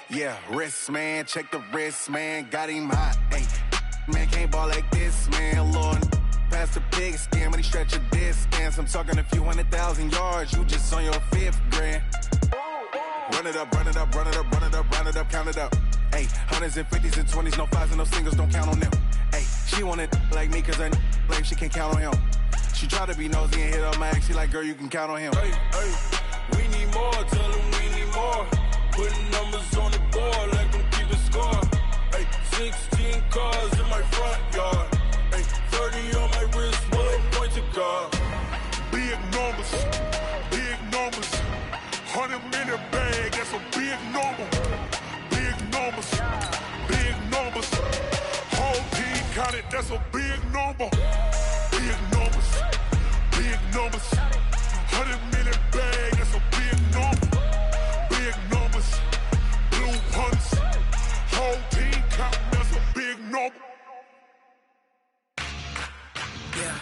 Yeah, wrist, man, check the wrist, man, got him hot, ayy. Man, can't ball like this, man, Lord. Past the pig skin, when he stretch a distance. I'm talking a few 100,000 yards, you just on your 5th grand. Run it up, run it up, run it up, run it up, run it up, count it up. Ayy, hundreds and 50s and 20s, no 5s and no singles, don't count on them. Ayy, she want it like me, cause her lame, she can't count on him. She try to be nosy and hit up my ex, she like, girl, you can count on him. Hey, we need more, tell them we need more. Putting numbers on the board, let them keep it score. Hey, 16 cars in my front yard. Hey, 30 on my wrist, one point to guard. Big numbers, 100-minute bag, that's a big number. Big numbers, whole team counted, that's a big number. Big numbers, 100-minute bag, that's a big number. Big numbers, blue hunts, whole team counting, that's a big number. Yeah.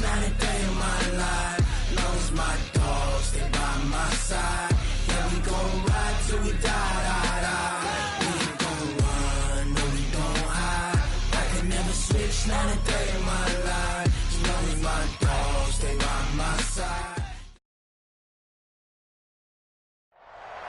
Not a day in my life. Long as my dogs stay by my side. Yeah, we gon' ride till we die. We ain't gon' run, no, we don't hide. I can never switch, not a day in my life. As long as my dogs stay by my side.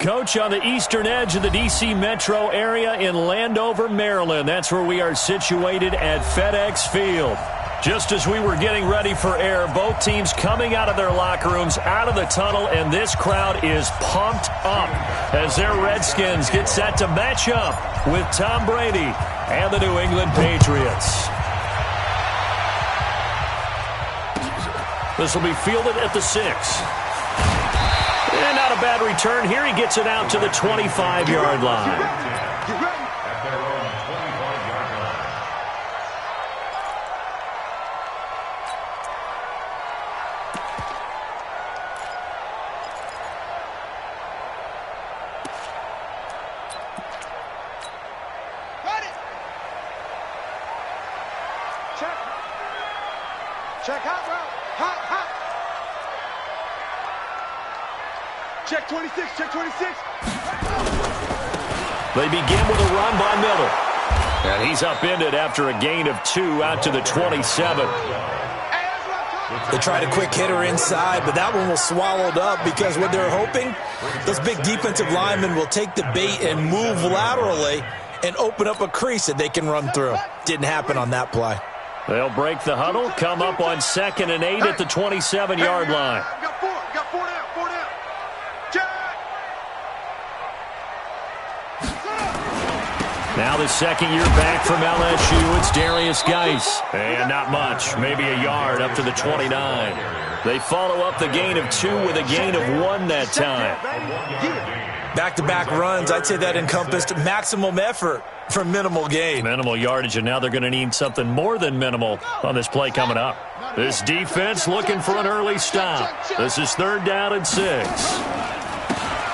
Coach, on the eastern edge of the D.C. metro area in Landover, Maryland. That's where we are situated at FedEx Field. Just as we were getting ready for air, both teams coming out of their locker rooms, out of the tunnel, and this crowd is pumped up as their Redskins get set to match up with Tom Brady and the New England Patriots. This will be fielded at the 6. And not a bad return. Here he gets it out to the 25-yard line. Check hot route. Hot. Check 26, check 26. They begin with a run by Miller. And he's upended after a gain of 2 out to the 27. They tried a quick hitter inside, but that one was swallowed up because what they're hoping, those big defensive linemen will take the bait and move laterally and open up a crease that they can run through. Didn't happen on that play. They'll break the huddle, come up on 2nd and 8 at the 27-yard line. Got four down. Check. Now the second year back from LSU, it's Darius Geis. And not much, maybe a yard up to the 29. They follow up the gain of 2 with a gain of 1 that time. Back-to-back runs, I'd say that encompassed maximum effort for minimal gain. Minimal yardage, and now they're going to need something more than minimal on this play coming up. This defense looking for an early stop. This is 3rd down and 6.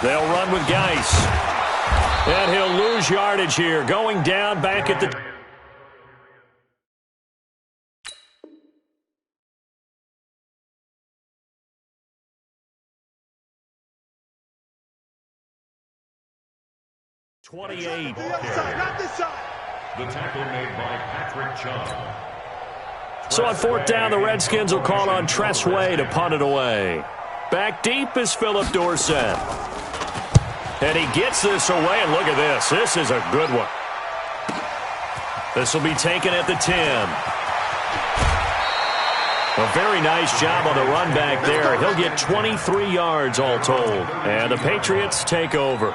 They'll run with Geis. And he'll lose yardage here, going down back at the... The other side, not this side. The tackle made by Patrick Chung. So on 4th down, the Redskins will call on Tressway to punt it away. Back deep is Philip Dorsett. And he gets this away, and look at this. This is a good one. This will be taken at the 10. A very nice job on the run back there. He'll get 23 yards all told. And the Patriots take over.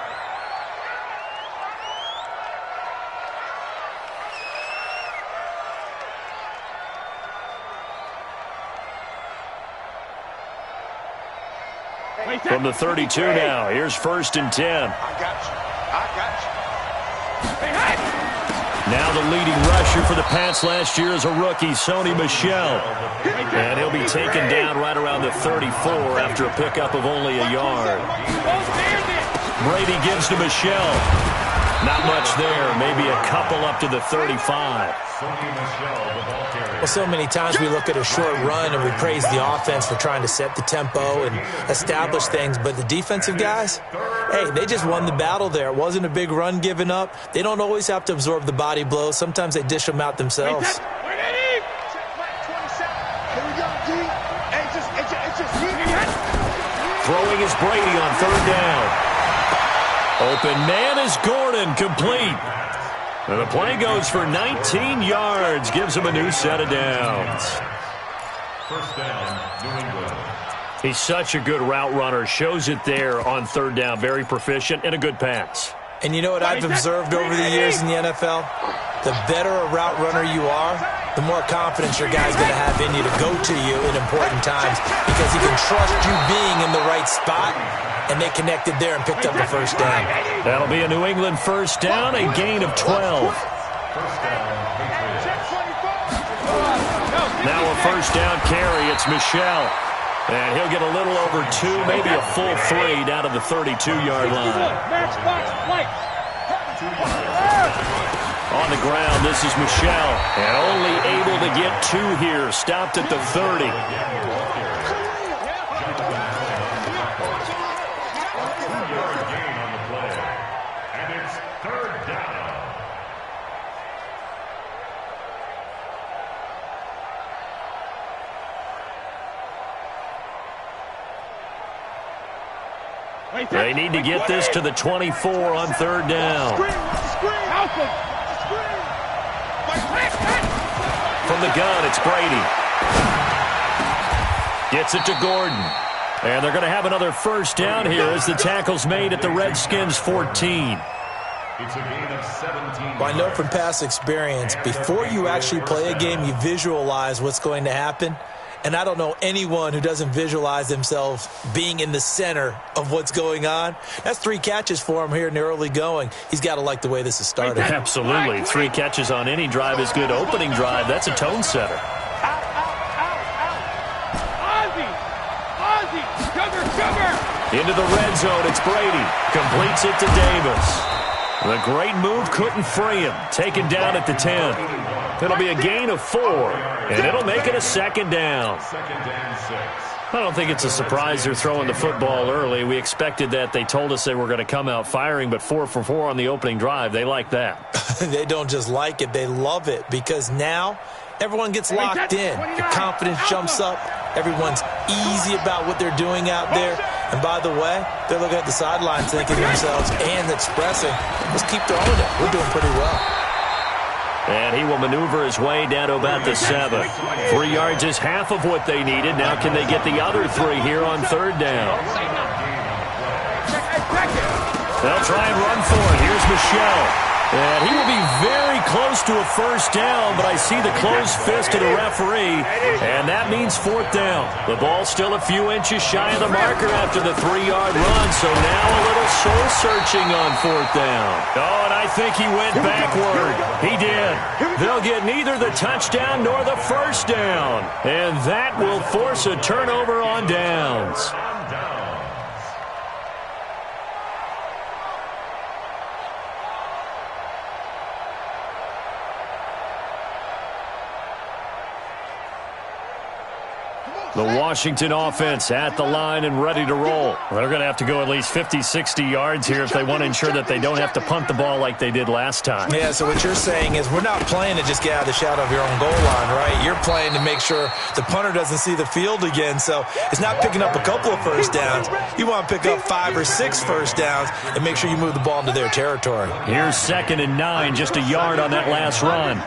From the 32 now, here's 1st and 10. I got you. Now the leading rusher for the Pats last year is a rookie, Sony Michel. And he'll be taken down right around the 34 after a pickup of only a yard. Brady gives to Michelle. Not much there. Maybe a couple up to the 35. Well, so many times we look at a short run and we praise the offense for trying to set the tempo and establish things. But the defensive guys, hey, they just won the battle there. It wasn't a big run given up. They don't always have to absorb the body blows. Sometimes they dish them out themselves. Throwing is Brady on third down. Open man is Gordon, complete. And the play goes for 19 yards, gives him a new set of downs. First down, New England. He's such a good route runner. Shows it there on third down. Very proficient and a good pass. And you know what I've observed over the years in the NFL? The better a route runner you are, the more confidence your guy's going to have in you to go to you in important times because he can trust you being in the right spot, and they connected there and picked up a first down. That'll be a New England first down, a gain of 12. Now a first down carry. It's Michelle. And he'll get a little over 2, maybe a full 3 down to the 32-yard line. On the ground, this is Michelle. And only able to get 2 here. Stopped at the 30. They need to get this to the 24 on third down. From the gun, it's Brady. Gets it to Gordon. And they're going to have another first down here as the tackle's made at the Redskins' 14. It's a gain of 17. Well, I know from past experience, before you actually play a game, you visualize what's going to happen. And I don't know anyone who doesn't visualize themselves being in the center of what's going on. That's 3 catches for him here in the early going. He's got to like the way this is started. Absolutely. 3 catches on any drive is good. Opening drive, that's a tone setter. Into the red zone, it's Brady. Completes it to Davis. The great move couldn't free him. Taken down at the 10. It'll be a gain of 4, and it'll make it a second down. I don't think it's a surprise they're throwing the football early. We expected that. They told us they were going to come out firing, but 4 for 4 on the opening drive. They like that. They don't just like it. They love it because now everyone gets locked in. The confidence jumps up. Everyone's easy about what they're doing out there. And by the way, they're looking at the sidelines thinking to themselves and expressing, let's keep throwing it. We're doing pretty well. And he will maneuver his way down to about the 7. 3 yards is half of what they needed. Now can they get the other 3 here on third down? They'll try and run for it. Here's Michelle. And he will be very close to a first down, but I see the closed fist of the referee, and that means 4th down. The ball's still a few inches shy of the marker after the 3-yard run, so now a little soul-searching on 4th down. Oh, and I think he went backward. He did. They'll get neither the touchdown nor the first down, and that will force a turnover on downs. The Washington offense at the line and ready to roll. They're going to have to go at least 50, 60 yards here if they want to ensure that they don't have to punt the ball like they did last time. Yeah, so what you're saying is we're not playing to just get out of the shadow of your own goal line, right? You're playing to make sure the punter doesn't see the field again. So it's not picking up a couple of first downs. You want to pick up 5 or 6 first downs and make sure you move the ball into their territory. Here's 2nd and 9, just a yard on that last run.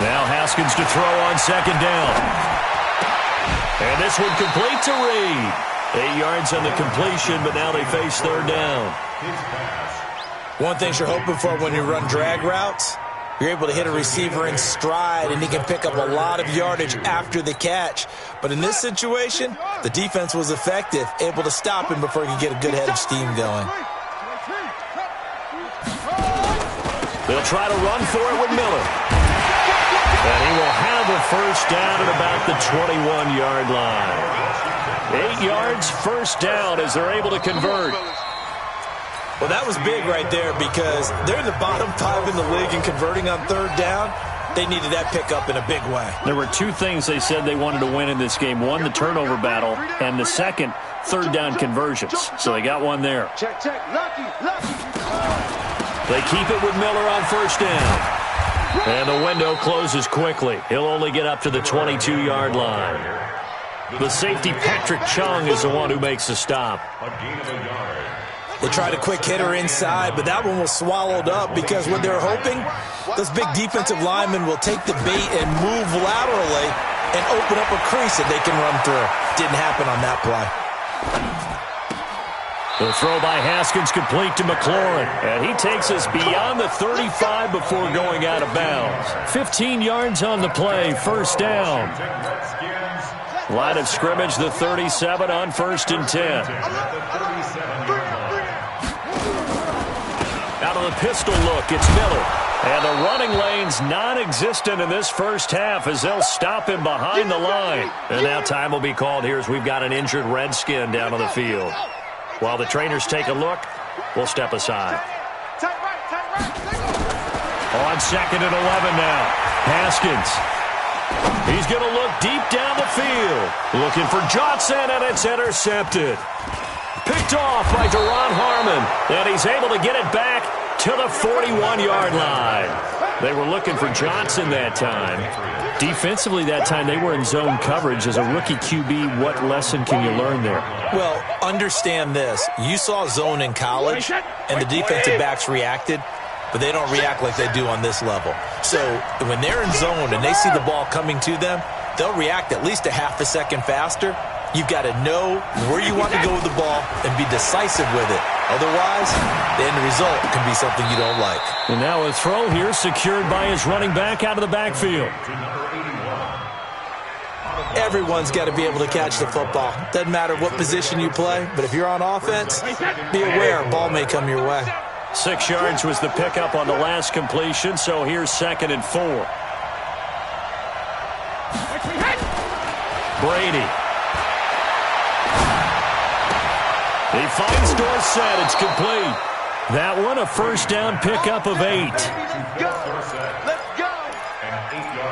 Now Haskins to throw on 2nd down. And this one complete to Reed. 8 yards on the completion, but now they face 3rd down. One thing you're hoping for when you run drag routes, you're able to hit a receiver in stride, and he can pick up a lot of yardage after the catch. But in this situation, the defense was effective, able to stop him before he could get a good head of steam going. They'll try to run for it with Miller. And he will have a first down at about the 21-yard line. 8 yards, first down as they're able to convert. Well, that was big right there because they're in the bottom 5 in the league in converting on third down. They needed that pickup in a big way. There were 2 things they said they wanted to win in this game. One, the turnover battle, and the second, third down conversions. So they got one there. Check, check. Lucky. They keep it with Miller on first down. And the window closes quickly. He'll only get up to the 22-yard line. The safety, Patrick Chung, is the one who makes the stop. A gain of a yard. They tried a quick hitter inside, but that one was swallowed up because what they're hoping, those big defensive linemen will take the bait and move laterally and open up a crease that they can run through. Didn't happen on that play. The throw by Haskins complete to McLaurin, and he takes us beyond the 35 before going out of bounds. 15 yards on the play, first down. Line of scrimmage, the 37 on 1st and 10. Out of the pistol look, it's Miller. And the running lane's non-existent in this first half as they'll stop him behind the line. And now time will be called here as we've got an injured Redskin down on the field. While the trainers take a look, we'll step aside. On 2nd and 11 now. Haskins. He's going to look deep down the field. Looking for Johnson, and it's intercepted. Picked off by Deron Harmon, and he's able to get it back to the 41-yard line. They were looking for Johnson that time. Defensively that time, they were in zone coverage. As a rookie QB, what lesson can you learn there? Well, understand this. You saw zone in college, and the defensive backs reacted, but they don't react like they do on this level. So when they're in zone and they see the ball coming to them, they'll react at least a half a second faster. You've got to know where you want to go with the ball and be decisive with it. Otherwise, the end result can be something you don't like. And now a throw here secured by his running back out of the backfield. Everyone's got to be able to catch the football. Doesn't matter what position you play, but if you're on offense, be aware, ball may come your way. 6 yards was the pickup on the last completion, so here's 2nd and 4. Brady. He finds Dorsett. It's complete. That one, a first down pickup of 8.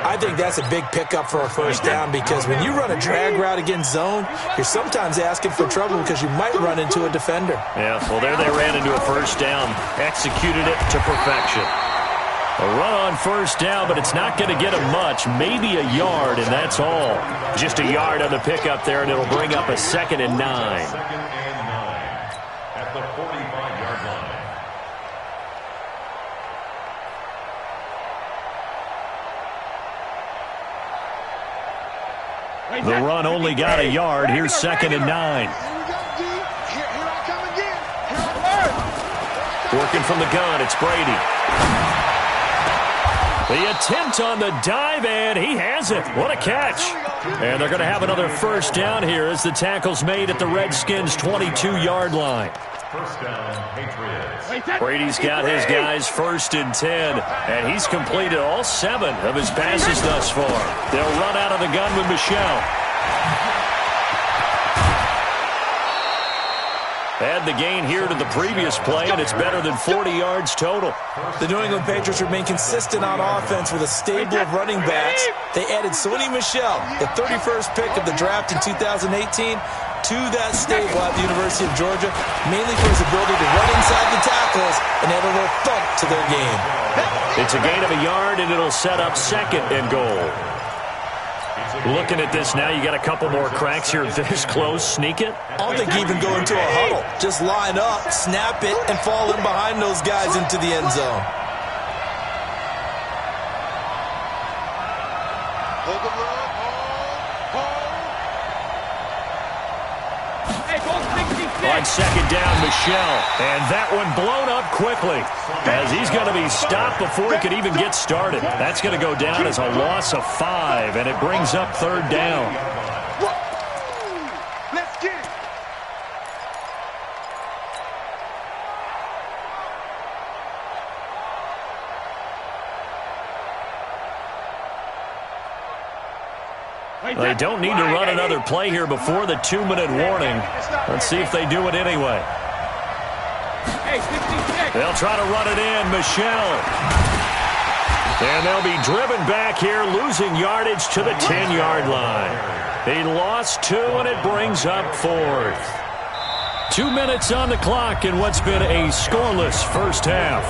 I think that's a big pickup for a first down because when you run a drag route against zone, you're sometimes asking for trouble because you might run into a defender. Yeah, well, there they ran into a first down. Executed it to perfection. A run on first down, but it's not going to get him much. Maybe a yard, and that's all. Just a yard on the pickup there, and it'll bring up a 2nd and 9. At the 45-yard line. The run only got a yard. Here's 2nd and 9. Working from the gun, it's Brady. The attempt on the dive, and he has it. What a catch. And they're going to have another first down here as the tackle's made at the Redskins' 22-yard line. First down, Patriots. Brady's got his guys 1st and 10, and he's completed all 7 of his passes thus far. They'll run out of the gun with Michel. Add the gain here to the previous play, and it's better than 40 yards total. The New England Patriots remain consistent on offense with a stable of running backs. They added Sony Michel, the 31st pick of the draft in 2018, to that stable at the University of Georgia, mainly for his ability to run inside the tackles and add a little thump to their game. It's a gain of a yard, and it'll set up 2nd and goal. Looking at this now, you got a couple more cracks here this close. Sneak it? I don't think you even go into a huddle. Just line up, snap it, and fall in behind those guys into the end zone. On 2nd down, Michel. And that one blown up quickly as he's going to be stopped before he could even get started. That's going to go down as a loss of 5, and it brings up 3rd down. Let's get it. They don't need to run another play here before the 2-minute warning. Let's see if they do it anyway. They'll try to run it in. Michelle. And they'll be driven back here, losing yardage to the 10-yard line. He lost 2, and it brings up 4th. 2 minutes on the clock in what's been a scoreless first half.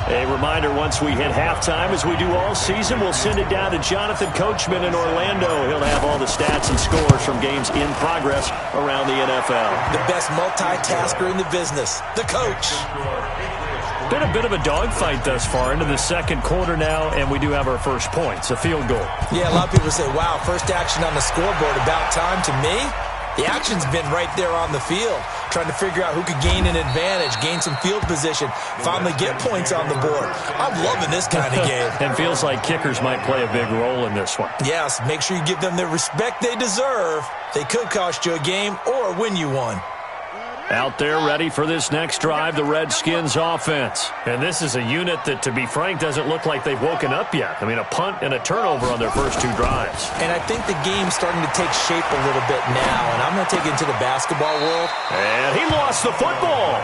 A reminder, once we hit halftime, as we do all season, we'll send it down to Jonathan Coachman in Orlando. He'll have all the stats and scores from games in progress around the NFL. The best multitasker in the business, the coach. Been a bit of a dogfight thus far into the second quarter now, and we do have our first points, a field goal. Yeah, a lot of people say, wow, first action on the scoreboard, about time. To me, the action's been right there on the field, trying to figure out who could gain an advantage, gain some field position, finally get points on the board. I'm loving this kind of game. And feels like kickers might play a big role in this one. Yes, make sure you give them the respect they deserve. They could cost you a game or win you one. Out there ready for this next drive, the Redskins offense. And this is a unit that, to be frank, doesn't look like they've woken up yet. I mean, a punt and a turnover on their first 2 drives. And I think the game's starting to take shape a little bit now, and I'm going to take it into the basketball world. And he lost the football.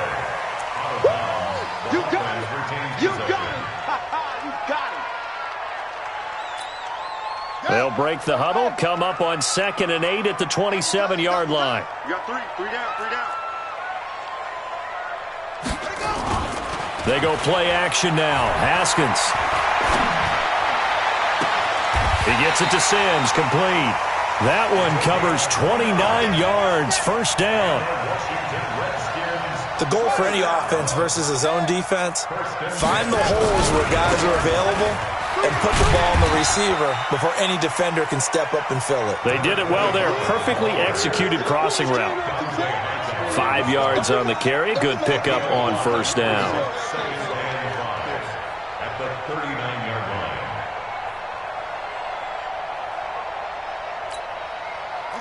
You got it. You got it. You got it. They'll break the huddle, come up on 2nd and 8 at the 27-yard line. You got 3 down, 3 down. They go play action now. Haskins. He gets it to Sims, complete. That one covers 29 yards, first down. The goal for any offense versus a zone defense, find the holes where guys are available and put the ball on the receiver before any defender can step up and fill it. They did it well there. Perfectly executed crossing route. 5 yards on the carry. Good pickup on first down. At the 39-yard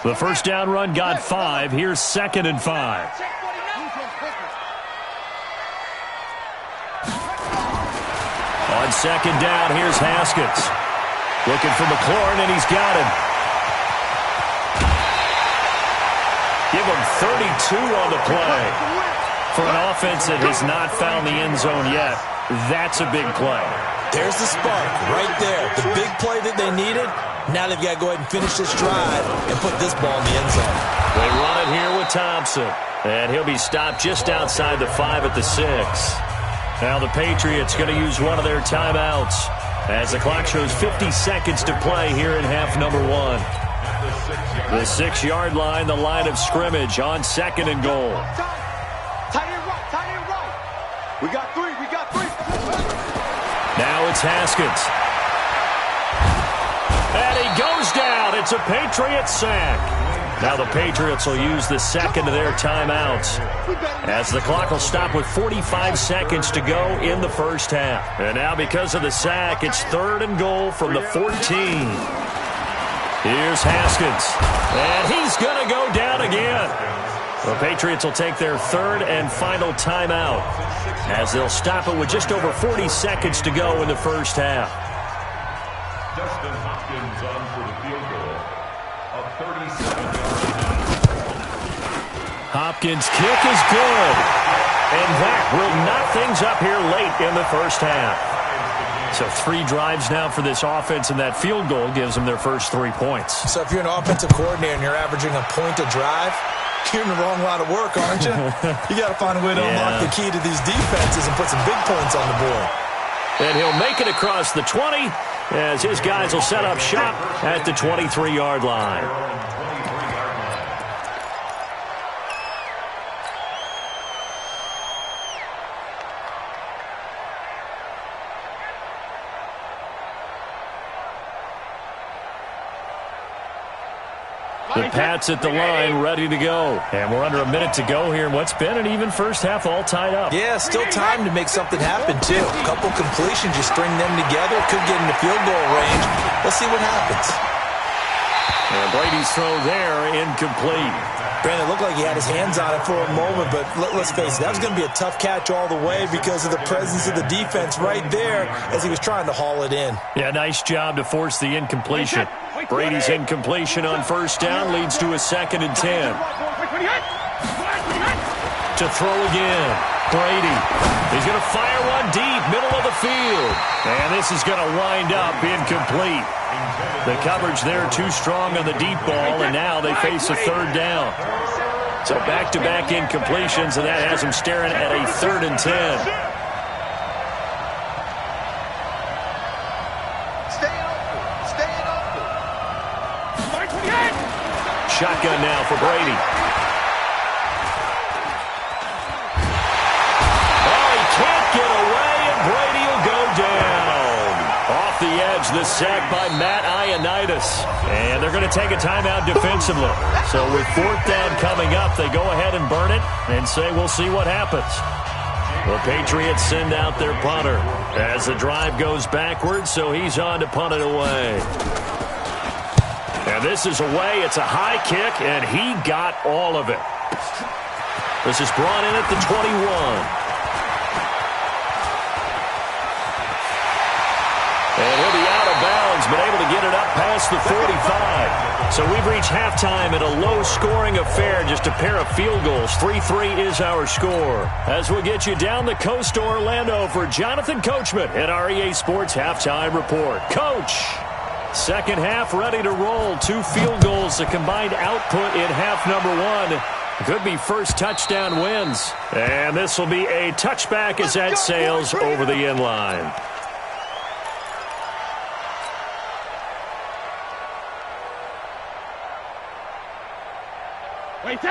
line. The first down run got 5. Here's 2nd and 5. On 2nd down, here's Haskins. Looking for McLaurin, and he's got him. Give him 32 on the play. For an offense that has not found the end zone yet, that's a big play. There's the spark right there. The big play that they needed. Now they've got to go ahead and finish this drive and put this ball in the end zone. They run it here with Thompson. And he'll be stopped just outside the 5 at the 6. Now the Patriots going to use one of their timeouts as the clock shows 50 seconds to play here in half number 1. The 6-yard line, the line of scrimmage on 2nd and goal. Tight end right. We got 3. Now it's Haskins. And he goes down. It's a Patriots sack. Now the Patriots will use the second of their timeouts as the clock will stop with 45 seconds to go in the first half. And now because of the sack, it's 3rd and goal from the 14. Here's Haskins. And he's going to go down again. The Patriots will take their 3rd and final timeout as they'll stop it with just over 40 seconds to go in the first half. Dustin Hopkins on for the field goal. A 37-yard. Hopkins' kick is good. And that will knock things up here late in the first half. So 3 drives now for this offense, and that field goal gives them their first 3 points. So if you're an offensive coordinator and you're averaging a point a drive, you're in the wrong line of work, aren't you? You got to find a way to unlock the key to these defenses and put some big points on the board. And he'll make it across the 20 as his guys will set up shop at the 23-yard line. The Pats at the line, ready to go. And we're under a minute to go here in what's been an even first half, all tied up. Yeah, still time to make something happen, too. A couple completions, you string them together, could get into field goal range. We'll see what happens. And Brady's throw there, incomplete. Brandon, it looked like he had his hands on it for a moment, but let's face it, that was going to be a tough catch all the way because of the presence of the defense right there as he was trying to haul it in. Yeah, nice job to force the incompletion. Brady's incompletion on first down leads to a 2nd and 10. To throw again. Brady. He's going to fire one deep, middle of the field. And this is going to wind up incomplete. The coverage there too strong on the deep ball, and now they face a 3rd down. So back-to-back incompletions, and that has them staring at a 3rd and 10. Shotgun now for Brady. Oh, he can't get away, and Brady will go down. Off the edge, the sack by macdee81's. And they're going to take a timeout defensively. So with 4th down coming up, they go ahead and burn it and say we'll see what happens. The Patriots send out their punter as the drive goes backwards, so he's on to punt it away. And this is away. It's a high kick, and he got all of it. This is brought in at the 21. And he'll be out of bounds, but able to get it up past the 45. So we've reached halftime at a low-scoring affair, just a pair of field goals. 3-3 is our score. As we'll get you down the coast to Orlando for Jonathan Coachman at our EA Sports Halftime Report. Coach, second half ready to roll. 2 field goals, the combined output in half number 1. Could be first touchdown wins. And this will be a touchback as that sails over the end line.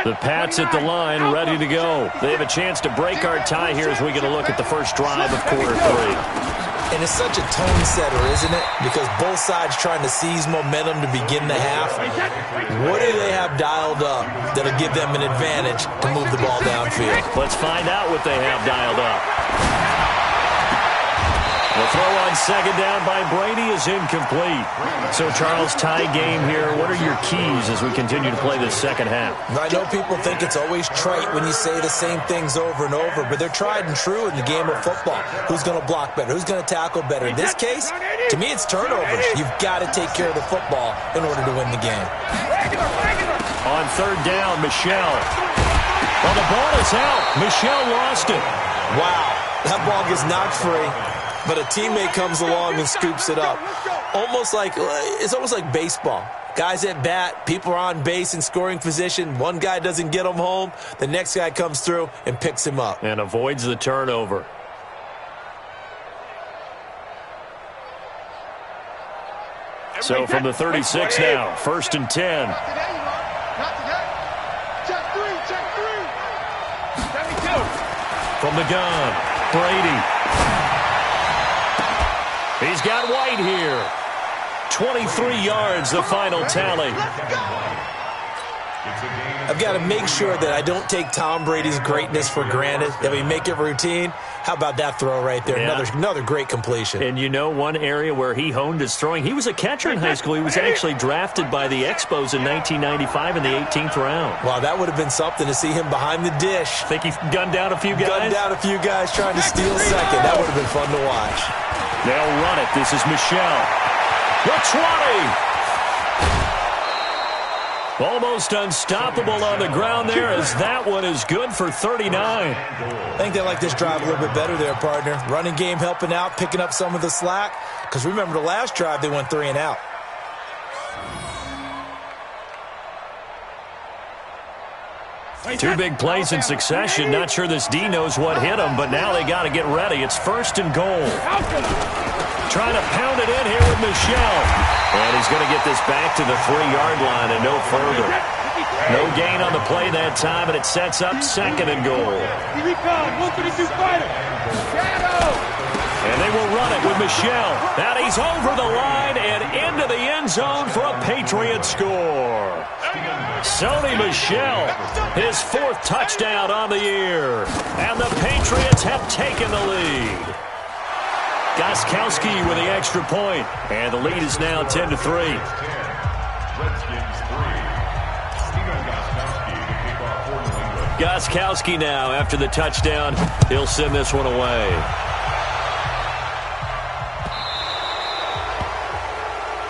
The Pats at the line, ready to go. They have a chance to break our tie here as we get a look at the first drive of quarter 3. And it's such a tone setter, isn't it? Because both sides trying to seize momentum to begin the half. What do they have dialed up that'll give them an advantage to move the ball downfield? Let's find out what they have dialed up. The throw on second down by Brady is incomplete. So, Charles, tie game here. What are your keys as we continue to play this second half? I know people think it's always trite when you say the same things over and over, but they're tried and true in the game of football. Who's going to block better? Who's going to tackle better? In this case, to me, it's turnovers. You've got to take care of the football in order to win the game. On third down, Michel. Well, the ball is out. Michel lost it. Wow, that ball gets knocked free. But a teammate comes along and scoops it up. It's almost like baseball. Guys at bat, people are on base in scoring position. One guy doesn't get him home. The next guy comes through and picks him up. And avoids the turnover. So from the 36 now, 1st and 10. From the gun, Brady. He's got White here. 23 yards, the final tally. I've got to make sure that I don't take Tom Brady's greatness for granted, that we make it routine. How about that throw right there? Yeah. Another great completion. And you know one area where he honed his throwing? He was a catcher in high school. He was actually drafted by the Expos in 1995 in the 18th round. Wow, that would have been something to see him behind the dish. Think he gunned down a few guys? Gunned down a few guys trying to steal second. That would have been fun to watch. They'll run it. This is Michel. The 20. Almost unstoppable on the ground there as that one is good for 39. I think they like this drive a little bit better there, partner. Running game helping out, picking up some of the slack. Because remember the last drive, they went 3 and out. Two big plays in succession. Not sure this D knows what hit him, but now they got to get ready. It's 1st and goal. Trying to pound it in here with Michel. And he's going to get this back to the 3-yard line and no further. No gain on the play that time, and it sets up 2nd and goal. And they will run it with Michel. Now he's over the line and into the end zone for a Patriot score. Sony Michel, his 4th touchdown on the year. And the Patriots have taken the lead. Gostkowski with the extra point. And the lead is now 10-3. Redskins 3. Stephen Gostkowski to kick off for New England. Gostkowski now, after the touchdown, he'll send this one away.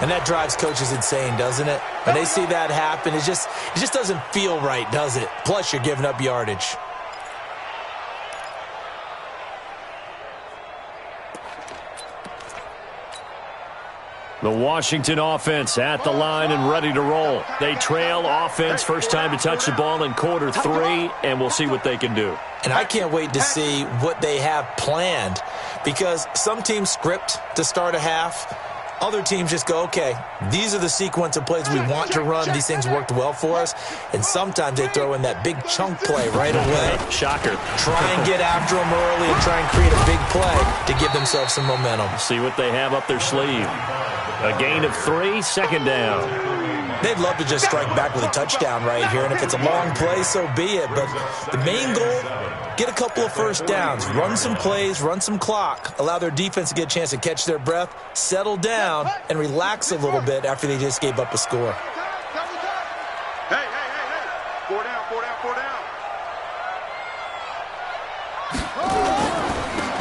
And that drives coaches insane, doesn't it? When they see that happen, it just doesn't feel right, does it? Plus, you're giving up yardage. The Washington offense at the line and ready to roll. They trail offense, first time to touch the ball in quarter 3, and we'll see what they can do. And I can't wait to see what they have planned, because some teams script to start a half. Other teams just go, okay, these are the sequence of plays we want to run. These things worked well for us. And sometimes they throw in that big chunk play right away. Shocker. Try and get after them early and try and create a big play to give themselves some momentum. See what they have up their sleeve. A gain of 3, second down. They'd love to just strike back with a touchdown right here, and if it's a long play, so be it. But the main goal, get a couple of first downs, run some plays, run some clock, allow their defense to get a chance to catch their breath, settle down, and relax a little bit after they just gave up a score. Hey. 4 down.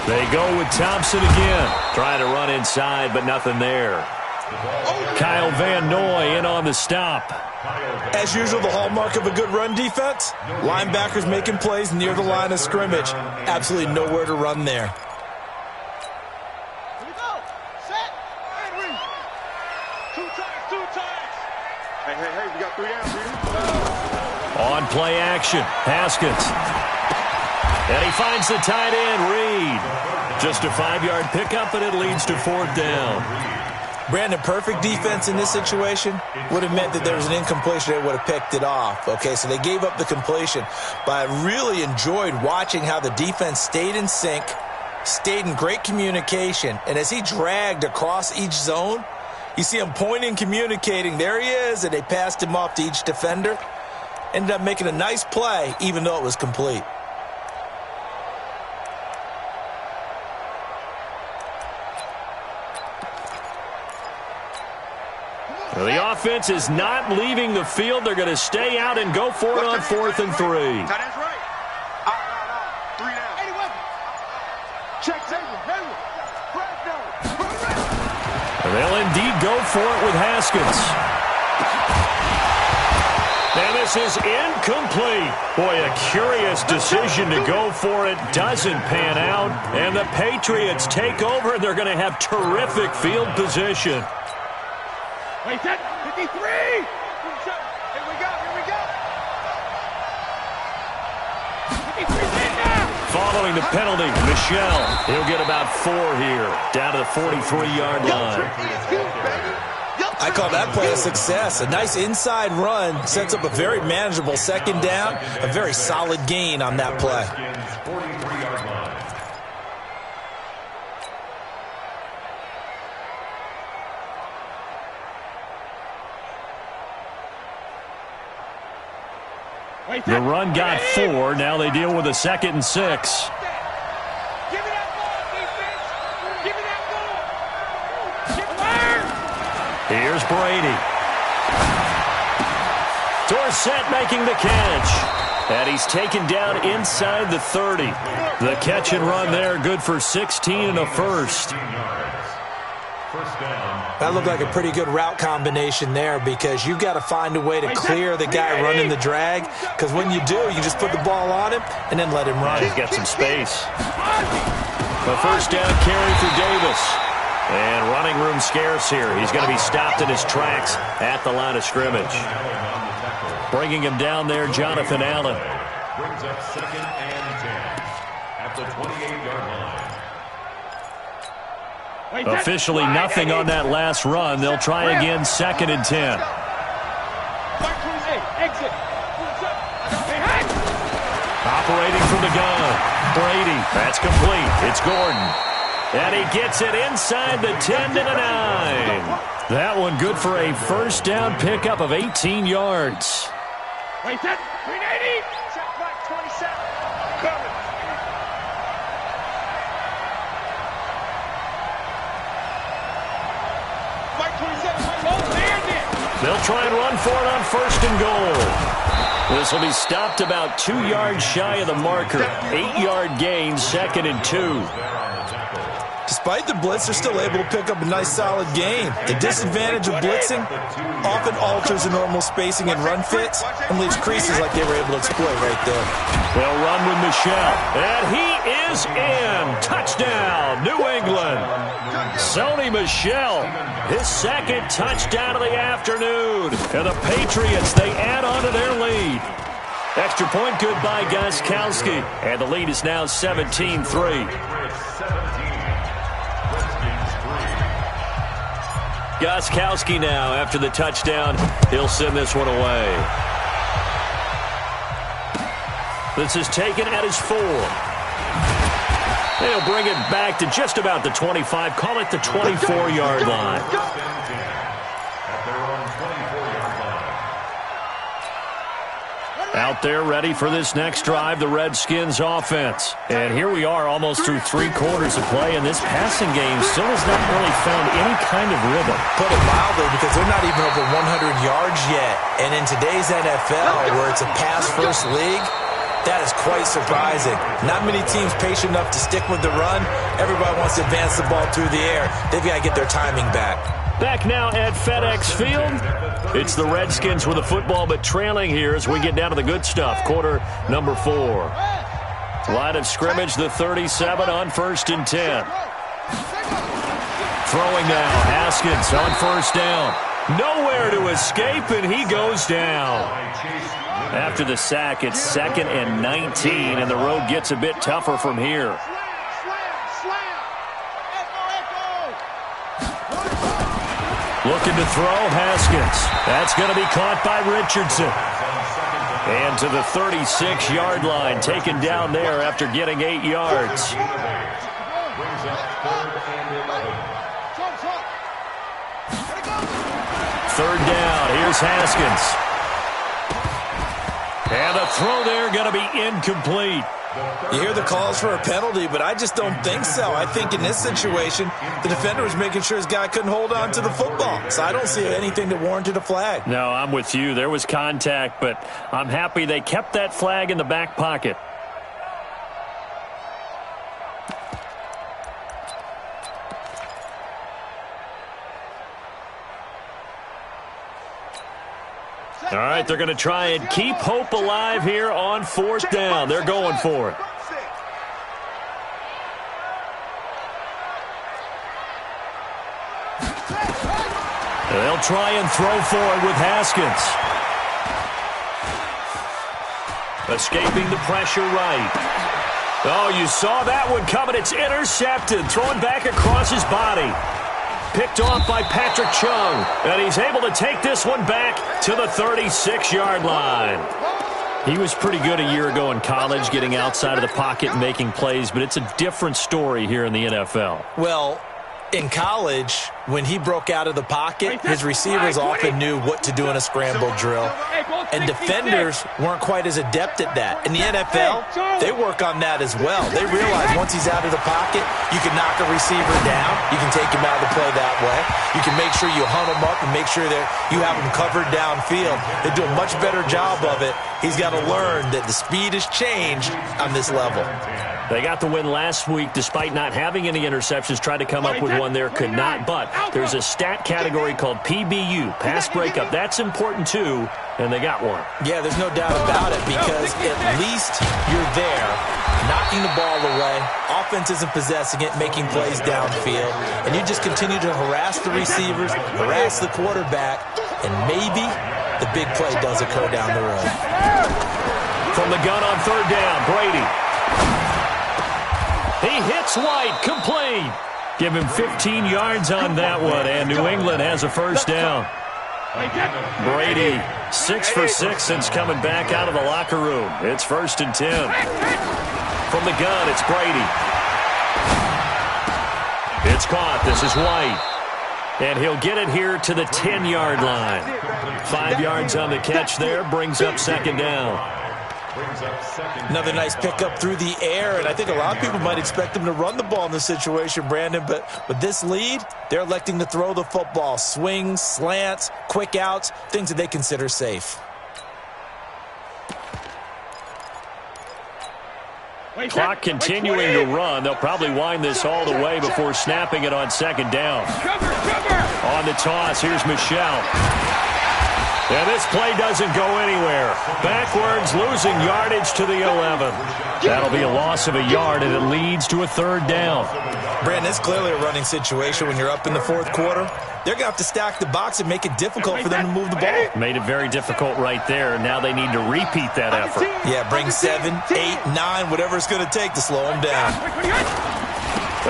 They go with Thompson again. Trying to run inside, but nothing there. Kyle Van Noy in on the stop. As usual, the hallmark of a good run defense, linebackers making plays near the line of scrimmage. Absolutely nowhere to run there. Here we go. Set. And read. Two times. Hey, we got 3 downs, dude. On play action, Haskins. And he finds the tight end, Reed. Just a 5-yard pickup, and it leads to 4th down. Brandon, perfect defense in this situation would have meant that there was an incompletion. They would have picked it off. Okay, so they gave up the completion. But I really enjoyed watching how the defense stayed in sync, stayed in great communication. And as he dragged across each zone, you see him pointing, communicating. There he is, and they passed him off to each defender. Ended up making a nice play, even though it was complete. Well, the offense is not leaving the field. They're going to stay out and go for it on 4th and 3. Tight end's right. Out. 3 down. 80 weapon. Check. And they'll indeed go for it with Haskins. And this is incomplete. Boy, a curious decision to go for it. Doesn't pan out. And the Patriots take over. They're going to have terrific field position. Wait, 53! Here we go. 53 now! Following the penalty, Michel. He'll get about 4 here, down to the 43-yard line. I call that play a success. A nice inside run sets up a very manageable 2nd down. A very solid gain on that play. 43-yard line. The run got 4. Now they deal with a 2nd and 6. Give me that ball, defense! Give me that ball! Here's Brady. Dorsett making the catch. And he's taken down inside the 30. The catch and run there, good for 16 and a first. That looked like a pretty good route combination there, because you've got to find a way to clear the guy running the drag, because when you do, you just put the ball on him and then let him run. He's got some space. A first down carry for Davis. And running room scarce here. He's going to be stopped in his tracks at the line of scrimmage. Bringing him down there, Jonathan Allen. Brings up 2nd and 10 at the 28-yard line. Officially nothing on that last run. They'll try again, 2nd and 10. Operating from the gun. Brady, that's complete. It's Gordon. And he gets it inside the 10 to the 9. That one good for a first down pickup of 18 yards. Wait, that 380. Check back 27. Coming. Mike 27. Oh, there it is. They'll try and run for it on 1st and goal. This will be stopped about 2 yards shy of the marker. 8-yard gain, 2nd and 2. Despite the blitz, they're still able to pick up a nice, solid gain. The disadvantage of blitzing often alters the normal spacing and run fits and leaves creases like they were able to exploit right there. They'll run with Michel, and he is in. Touchdown, New England. Sony Michel, his 2nd touchdown of the afternoon. And the Patriots, they add on to their lead. Extra point good by Gostkowski, and the lead is now 17-3. Gostkowski now, after the touchdown, he'll send this one away. This is taken at his 4. They'll bring it back to just about the 25, call it the 24-yard line. Out there ready for this next drive, the Redskins offense. And here we are almost through 3 quarters of play, and this passing game still has not really found any kind of rhythm. Put it mildly, because they're not even over 100 yards yet. And in today's NFL, where it's a pass-first league, that is quite surprising. Not many teams patient enough to stick with the run. Everybody wants to advance the ball through the air. They've got to get their timing back. Back now at FedEx Field. It's the Redskins with the football, but trailing here as we get down to the good stuff. Quarter number 4. Line of scrimmage, the 37 on 1st and 10. Throwing now, Haskins on 1st down. Nowhere to escape, and he goes down. After the sack, it's 2nd and 19, and the road gets a bit tougher from here. Looking to throw, Haskins. That's going to be caught by Richardson. And to the 36-yard line, taken down there after getting 8 yards. Third down, here's Haskins. And the throw there going to be incomplete. You hear the calls for a penalty, but I just don't think so. I think in this situation, the defender was making sure his guy couldn't hold on to the football. So I don't see anything that warranted a flag. No, I'm with you. There was contact, but I'm happy they kept that flag in the back pocket. All right, they're going to try and keep hope alive here on 4th down. They're going for it. They'll try and throw for it with Haskins. Escaping the pressure right. Oh, you saw that one coming. It's intercepted. Thrown back across his body. Picked off by Patrick Chung, and he's able to take this one back to the 36-yard line. He was pretty good a year ago in college, getting outside of the pocket and making plays, but it's a different story here in the NFL. Well, in college, when he broke out of the pocket, his receivers often knew what to do in a scramble drill, and defenders weren't quite as adept at that. In the NFL, they work on that as well. They realize once he's out of the pocket, you can knock a receiver down. You can take him out of the play that way. You can make sure you hunt him up and make sure that you have him covered downfield. They do a much better job of it. He's got to learn that the speed has changed on this level. They got the win last week despite not having any interceptions. Tried to come up with one there, could not. But there's a stat category called PBU, pass breakup. That's important too, and they got one. Yeah, there's no doubt about it, because at least you're there, knocking the ball away. Offense isn't possessing it, making plays downfield. And you just continue to harass the receivers, harass the quarterback, and maybe the big play does occur down the road. From the gun on 3rd down, Brady. He hits White, complete. Give him 15 yards on that one, and New England has a 1st down. Brady, 6 for 6 since coming back out of the locker room. It's 1st and 10. From the gun, it's Brady. It's caught. This is White. And he'll get it here to the 10-yard line. 5 yards on the catch there, brings up 2nd down. Another nice pickup through the air, and I think a lot of people might expect them to run the ball in this situation, Brandon, but with this lead, they're electing to throw the football. Swings, slants, quick outs, things that they consider safe. Clock continuing to run. They'll probably wind this all the way before snapping it on second down. On the toss, here's Michel. And this play doesn't go anywhere. Backwards, losing yardage to the 11. That'll be a loss of a yard, and it leads to a third down. Brandon, it's clearly a running situation when you're up in the fourth quarter. They're going to have to stack the box and make it difficult for them to move the ball. Made it very difficult right there. Now they need to repeat that effort. Yeah, bring 7, 8, 9, whatever it's going to take to slow them down.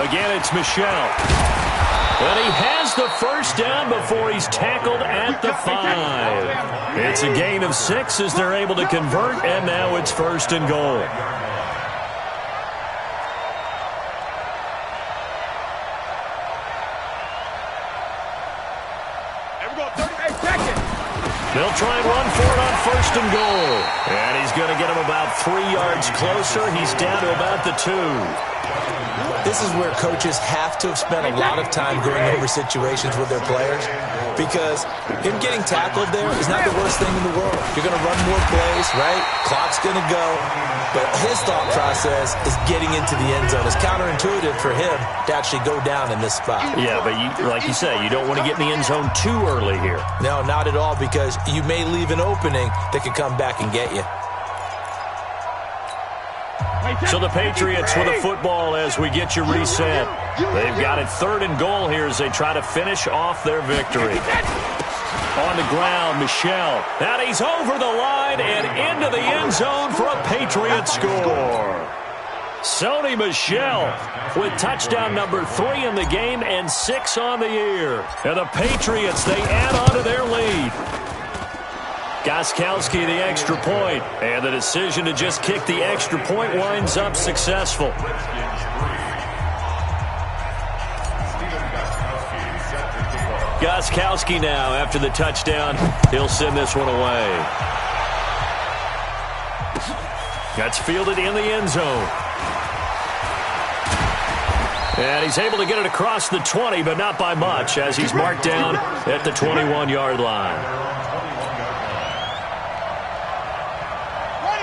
Again, it's Michel. And he has the first down before he's tackled at the 5. It's a gain of 6 as they're able to convert, and now it's first and goal. They'll try and run for it on first and goal. And he's going to get him about 3 yards closer. He's down to about the 2. This is where coaches have to have spent a lot of time going over situations with their players, because him getting tackled there is not the worst thing in the world. You're going to run more plays, right? Clock's going to go. But his thought process is getting into the end zone. It's counterintuitive for him to actually go down in this spot. Yeah, but like you say, you don't want to get in the end zone too early here. No, not at all, because you may leave an opening that could come back and get you. So the Patriots with a football as we get you reset. They've got it third and goal here as they try to finish off their victory. On the ground, Michel. And he's over the line and into the end zone for a Patriot score. Sony Michel with touchdown number 3 in the game and 6 on the year. And the Patriots, they add on to their lead. Gostkowski the extra point, and the decision to just kick the extra point winds up successful. Gostkowski now, after the touchdown, he'll send this one away. That's fielded in the end zone. And he's able to get it across the 20, but not by much, as he's marked down at the 21-yard line.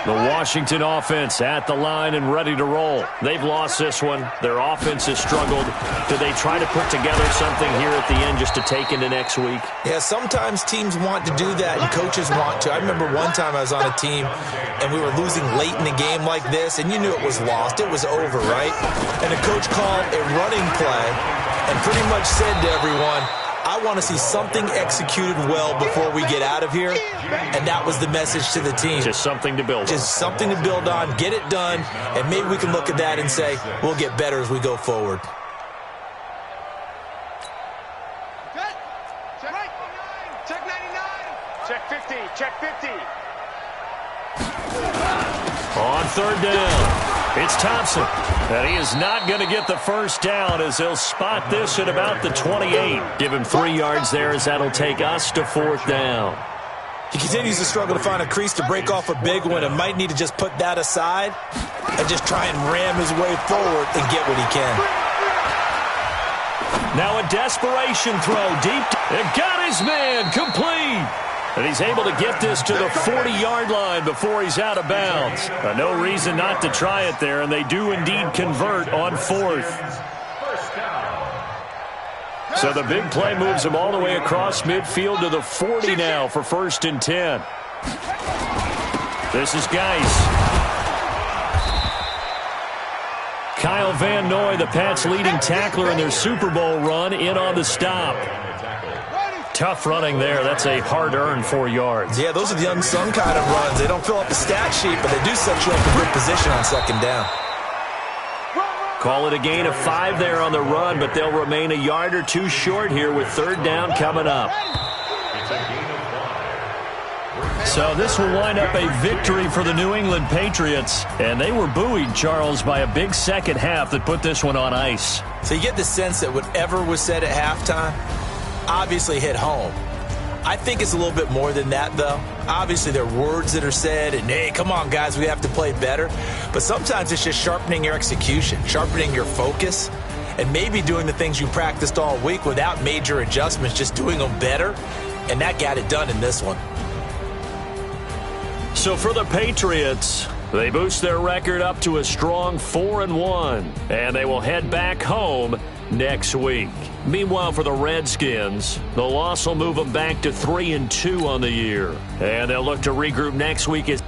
The Washington offense at the line and ready to roll. They've lost this one. Their offense has struggled. Do they try to put together something here at the end just to take into next week? Yeah, sometimes teams want to do that and coaches want to. I remember one time I was on a team and we were losing late in the game like this, and you knew it was lost. It was over, right? And the coach called a running play and pretty much said to everyone, I want to see something executed well before we get out of here. And that was the message to the team. Just something to build on. Just something to build on, get it done, and maybe we can look at that and say, we'll get better as we go forward. Good. Check 99. Check 50. Check 50. On third down, it's Thompson. And he is not going to get the first down as they'll spot this at about the 28. Give him 3 yards there as that'll take us to fourth down. He continues to struggle to find a crease to break off a big one and might need to just put that aside and just try and ram his way forward and get what he can. Now a desperation throw deep. And got his man complete. And he's able to get this to the 40-yard line before he's out of bounds. No reason not to try it there, and they do indeed convert on fourth. So the big play moves him all the way across midfield to the 40 now for first and 10. This is Geis. Kyle Van Noy, the Pats' leading tackler in their Super Bowl run, in on the stop. Tough running there. That's a hard-earned 4 yards. Yeah, those are the unsung kind of runs. They don't fill up the stat sheet, but they do set you up in good position on second down. Call it a gain of 5 there on the run, but they'll remain a yard or two short here with third down coming up. So this will wind up a victory for the New England Patriots. And they were buoyed, Charles, by a big second half that put this one on ice. So you get the sense that whatever was said at halftime obviously hit home. I think it's a little bit more than that, though. Obviously, there are words that are said, and, hey, come on, guys, we have to play better. But sometimes it's just sharpening your execution, sharpening your focus, and maybe doing the things you practiced all week without major adjustments, just doing them better. And that got it done in this one. So for the Patriots, they boost their record up to a strong 4-1, and they will head back home next week. Meanwhile, for the Redskins, the loss will move them back to 3-2 on the year, and they'll look to regroup next week as